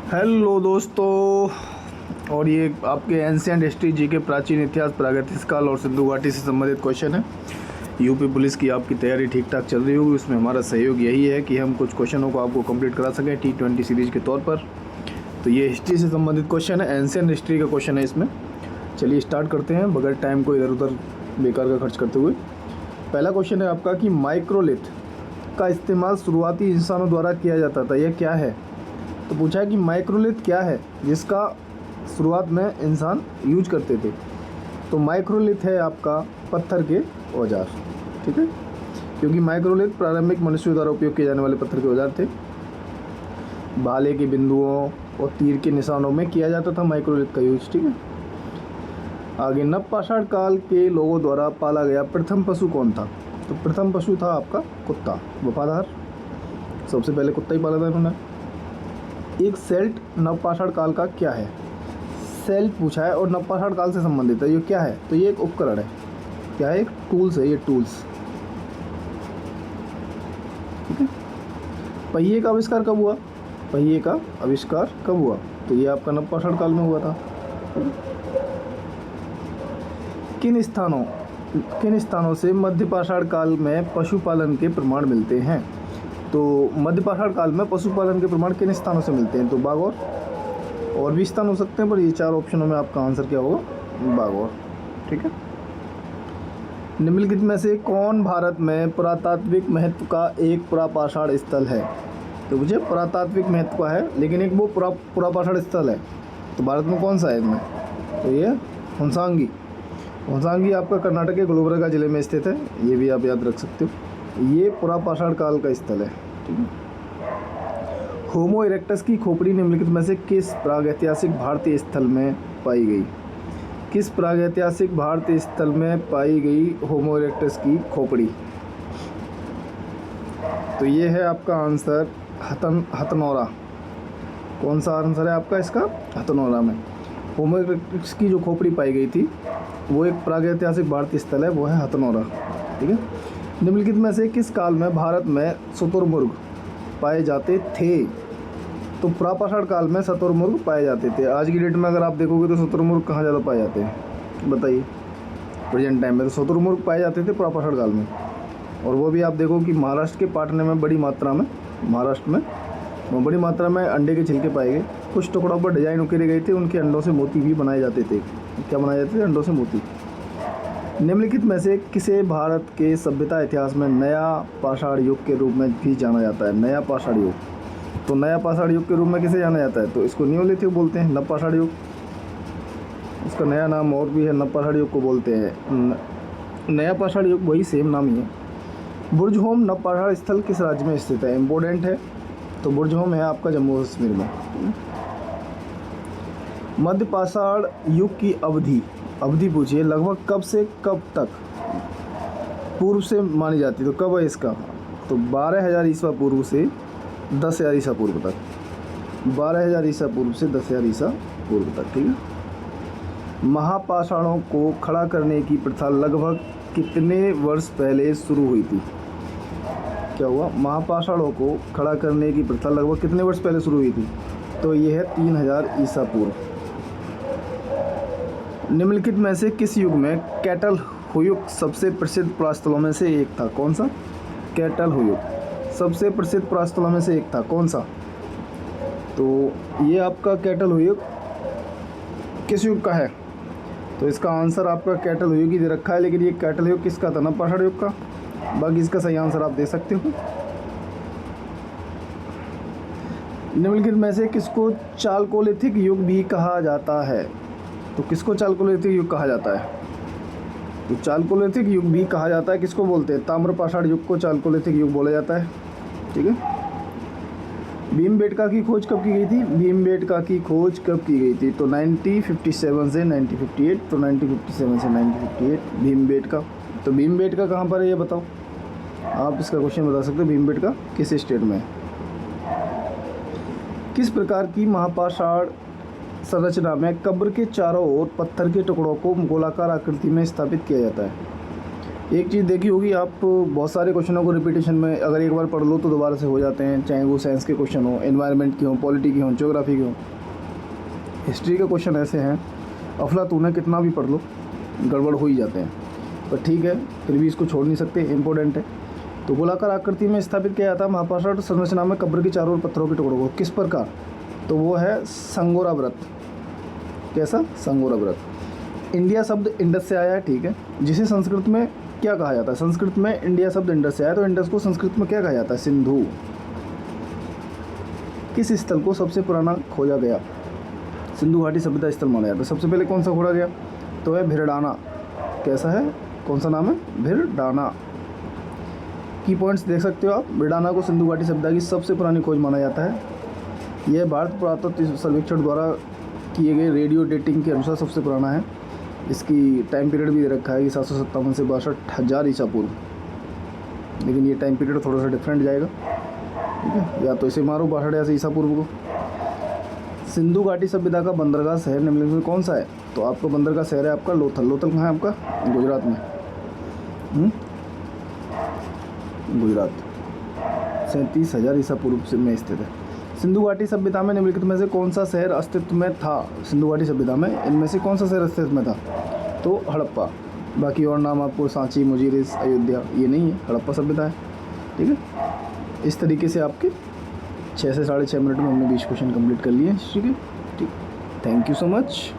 Hello दोस्तों। और ये आपके एंशियंट हिस्ट्री जी के प्राचीन इतिहास, प्रागैतिहासिक काल और सिंधु घाटी से संबंधित क्वेश्चन है। यूपी पुलिस की आपकी तैयारी ठीक ठाक चल रही होगी। उसमें हमारा सहयोग यही है कि हम कुछ क्वेश्चनों को आपको कंप्लीट करा सकें T20 सीरीज़ के तौर पर। तो ये हिस्ट्री से संबंधित क्वेश्चन है, एंशियंट हिस्ट्री का क्वेश्चन है इसमें। चलिए स्टार्ट करते हैं बगैर टाइम को इधर उधर बेकार का खर्च करते हुए। पहला क्वेश्चन है आपका कि माइक्रोलिथ का इस्तेमाल शुरुआती इंसानों द्वारा किया जाता था, यह क्या है? तो पूछा है कि माइक्रोलिथ क्या है जिसका शुरुआत में इंसान यूज करते थे। तो माइक्रोलिथ है आपका पत्थर के औजार, ठीक है, क्योंकि माइक्रोलिथ प्रारंभिक मनुष्यों द्वारा उपयोग किए जाने वाले पत्थर के औजार थे। भाले के बिंदुओं और तीर के निशानों में किया जाता था माइक्रोलिथ का यूज, ठीक है। आगे, नवपाषाण काल के लोगों द्वारा पाला गया प्रथम पशु कौन था? तो प्रथम पशु था आपका कुत्ता, वफादार। सबसे पहले कुत्ता ही पाला था इन्होंने। एक सेल्ट नवपाषाण काल का क्या है? सेल्ट पूछा है और नवपाषाण काल से संबंधित है। ये क्या है? तो ये एक उपकरण है। क्या है? एक टूल्स है, ये टूल्स, ठीक है। पहिए का आविष्कार कब हुआ? पहिए का आविष्कार कब हुआ? तो ये आपका नवपाषाण काल में हुआ था। किन स्थानों से मध्यपाषाण काल में पशुपालन के प्रमाण मिलते हैं? तो मध्यपाषाण काल में पशुपालन के प्रमाण किन स्थानों से मिलते हैं? तो बागौर, और भी स्थान हो सकते हैं, पर ये चार ऑप्शनों में आपका आंसर क्या होगा? बागौर, ठीक है। निम्नलिखित में से कौन भारत में पुरातात्विक महत्व का एक पुरापाषाण स्थल है? तो मुझे पुरातात्विक महत्व का है, लेकिन एक वो पुरापाषाण स्थल है। तो भारत में कौन सा है इसमें? तो ये होन्सांगी। होन्सांगी आपका कर्नाटक के गुलबर्गा जिले में स्थित है। ये भी आप याद रख सकते हो। ये पुरापाषाण काल का स्थल है, ठीक है। होमो इरेक्टस की खोपड़ी निम्नलिखित में से किस प्रागैतिहासिक भारतीय स्थल में पाई गई? किस प्रागैतिहासिक भारतीय स्थल में पाई गई होमो इरेक्टस की खोपड़ी? तो ये है आपका आंसर हथनौरा। कौन सा आंसर है आपका इसका? हथनौरा में होमो इरेक्टस की जो खोपड़ी पाई गई थी वो एक प्रागैतिहासिक भारतीय स्थल है, वो है हथनौरा, ठीक है। निम्नलिखित में से किस काल में भारत में शुतुरमुर्ग पाए जाते थे? तो पुरापाषाण काल में शुतुरमुर्ग पाए जाते थे। आज की डेट में अगर आप देखोगे तो शुतुरमुर्ग कहाँ ज़्यादा पाए जाते हैं बताइए? प्रेजेंट टाइम में तो शुतुरमुर्ग पाए जाते थे पुरापाषाण काल में। और वो भी आप देखो कि महाराष्ट्र के पाटने में बड़ी मात्रा में, महाराष्ट्र में वो बड़ी मात्रा में अंडे के छिलके पाए गए। कुछ टुकड़ों पर डिजाइन उकेरे गए थे, उनके अंडों से मोती भी बनाए जाते थे। क्या बनाए जाते थे? अंडों से मोती। निम्नलिखित में से किसे भारत के सभ्यता इतिहास में नया पाषाण युग के रूप में भी जाना जाता है? नया पाषाण युग, तो नया पाषाण युग के रूप में किसे जाना जाता है? तो इसको नियोलिथिक बोलते हैं, नवपाषाण युग। इसका नया नाम और भी है, नवपाषाण युग को बोलते हैं। नया पाषाण युग वही सेम नाम ही है। बुर्जहोम नवपाषाण स्थल किस राज्य में स्थित है? इम्पोर्टेंट है। तो बुर्जहोम है आपका जम्मू कश्मीर में। मध्यपाषाण युग की अवधि पूछिए लगभग कब से कब तक पूर्व से मानी जाती है? तो कब है इसका? तो 12,000 ईसा पूर्व से 10,000 ईसा पूर्व तक। 12,000 ईसा पूर्व से 10,000 ईसा पूर्व तक, ठीक है। महापाषाणों को खड़ा करने की प्रथा लगभग कितने वर्ष पहले शुरू हुई थी? क्या हुआ? महापाषाणों को खड़ा करने की प्रथा लगभग कितने वर्ष पहले शुरू हुई थी? तो ये है 3,000 ईसा पूर्व। निम्नलिखित में से किस युग में कैटल हुयुग सबसे प्रसिद्ध पुरास्थलों में से एक था? कौन सा? कैटल हुयुग सबसे प्रसिद्ध पुरास्थलों में से एक था, कौन सा? तो ये आपका कैटल हुयुग किस युग का है? तो इसका आंसर आपका कैटल हुयुग ही दे रखा है, लेकिन ये कैटल युग किसका था? नवपाषाण युग का। बाकी इसका सही आंसर आप दे सकते हो। निम्नलिखित में से किसको चालकोलिथिक युग भी कहा जाता है? तो किसको चालकोलिथिक युग कहा जाता है? तो चालकोलिथिक युग भी कहा जाता है, किसको बोलते हैं? ताम्रपाषाण युग को चालकोलिथिक युग बोला जाता है, ठीक है। भीमबेटका की खोज कब की गई थी? भीमबेटका की खोज कब की गई थी? तो 1957 से 1958। तो 1957 से 1958 भीमबेटका। तो भीमबेटका कहाँ पर है ये बताओ? आप इसका क्वेश्चन बता सकते हो, भीमबेटका किस स्टेट में है? किस प्रकार की महापाषाण संरचना में कब्र के चारों ओर पत्थर के टुकड़ों को गोलाकार आकृति में स्थापित किया जाता है? एक चीज़ देखी होगी आप, बहुत सारे क्वेश्चनों को रिपीटेशन में अगर एक बार पढ़ लो तो दोबारा से हो जाते हैं, चाहे वो साइंस के क्वेश्चन हो, एनवायरनमेंट के हों, पॉलिटी के हों, ज्योग्राफी के हों। हिस्ट्री के क्वेश्चन ऐसे हैं, अफलातून कितना भी पढ़ लो गड़बड़ हो ही जाते हैं, पर ठीक है फिर भी इसको छोड़ नहीं सकते, इम्पोर्टेंट है। तो गोलाकार आकृति में स्थापित किया जाता है महापाषाण संरचना में कब्र के चारों ओर पत्थरों के टुकड़ों को, किस प्रकार? तो वो है संगोरा व्रत। कैसा? संगोरा व्रत। इंडिया शब्द इंडस से आया है, ठीक है, जिसे संस्कृत में क्या कहा जाता है? संस्कृत में इंडिया शब्द इंडस से आया, तो इंडस को संस्कृत में क्या कहा जाता है? सिंधु। किस स्थल को सबसे पुराना खोजा गया? सिंधु घाटी सभ्यता स्थल माना जाता है। सबसे पहले कौन सा खोजा गया? तो है भिरडाना। कैसा है? कौन सा नाम है? भिरडाना। की पॉइंट्स देख सकते हो आप। भिरडाना को सिंधु घाटी सभ्यता की सबसे पुरानी खोज माना जाता है। यह भारत पुरातत्व सर्वेक्षण द्वारा किए गए रेडियो डेटिंग के अनुसार सबसे पुराना है। इसकी टाइम पीरियड भी दे रखा है कि 757 से 62,000 ईसा पूर्व, लेकिन ये टाइम पीरियड थोड़ा सा डिफरेंट जाएगा, ठीक है, या तो इसे मारो 62,000 ईसा पूर्व को। सिंधु घाटी सभ्यता का बंदरगाह शहर निम्नलिखित में कौन सा है? तो आपका बंदरगाह शहर है आपका लोथल। लोथल कहाँ है आपका? गुजरात में। गुजरात 37,000 ईसा पूर्व में स्थित है। सिंधु घाटी सभ्यता में निम्नलिखित में से कौन सा शहर अस्तित्व में था? सिंधु घाटी सभ्यता में इनमें से कौन सा शहर अस्तित्व में था? तो हड़प्पा। बाकी और नाम आपको सांची, मुजीरिस, अयोध्या, ये नहीं है, हड़प्पा सभ्यता है, ठीक है। इस तरीके से आपके 6 से 6.5 मिनट में हमने 20 क्वेश्चन कंप्लीट कर लिए हिस्ट्री के, ठीक। Thank you so much.